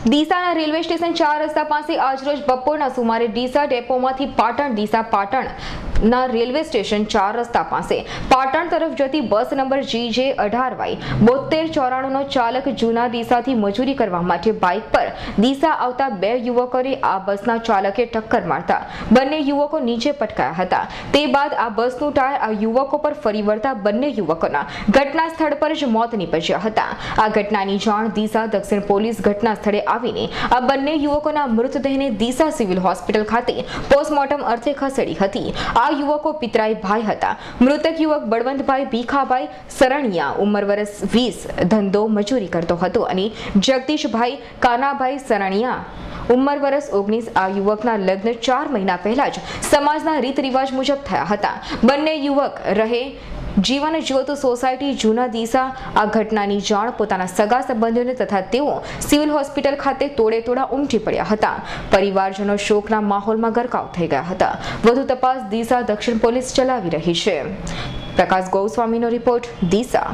ડીસાના railway station 4 રસ્તા પાસે આજરોજ બપોરના સુમારે ડીસા ડેપોમાંથી પાટણ ડીસા પાટણના રેલવે સ્ટેશન 4 રસ્તા પાસે પાટણ તરફ જતી બસ નંબર GJ 18Y 7294નો ચાલક જૂના ડીસાથી મજૂરી કરવા માટે બાઇક પર ડીસા આવતા બે યુવકોને આ બસના ચાલકે ટક્કર મારતા બંને યુવકો નીચે પટકાયા હતા। તે બાદ આ બસનું ટાયર આ યુવકો પર ફરી વળતા બંને યુવકોના ઘટના સ્થળ પર જ મોત નીપજ્યા હતા। આ ઘટનાની જાણ ડીસા દક્ષિણ પોલીસ ઘટના સ્થળે આવીને આ બંને યુવકોના મૃતદેહને ડીસા સિવિલ હોસ્પિટલ ખાતે પોસ્ટમોર્ટમ અર્થે ખસેડી હતી। આ યુવકો પિતરાઈ ભાઈ હતા। મૃતક યુવક બળવંતભાઈ ભીખાભાઈ સરણિયા ઉંમર વર્ષ 20 ધંધો મજૂરી કરતો હતો અને જગદીશભાઈ કાનાભાઈ સરણિયા ઉંમર વર્ષ 19 આ યુવકના લગ્ન 4 મહિના પહેલા જ સમાજના રીત રિવાજ મુજબ થયા હતા। બંને યુવક રહે જીવન જ્યોત સોસાયટી જૂના ડીસા આ ઘટનાની જાણ પોતાના સગા સંબંધીઓને તથા તેઓ સિવિલ હોસ્પિટલ ખાતે તોડેતોડા ઉમટી પડ્યા હતા। પરિવારજનો શોકના માહોલમાં ગરકાવ થઈ ગયા હતા। વધુ તપાસ ડીસા દક્ષિણ પોલીસ ચલાવી રહી છે। પ્રકાશ ગોસ્વામીનો રિપોર્ટ ડીસા।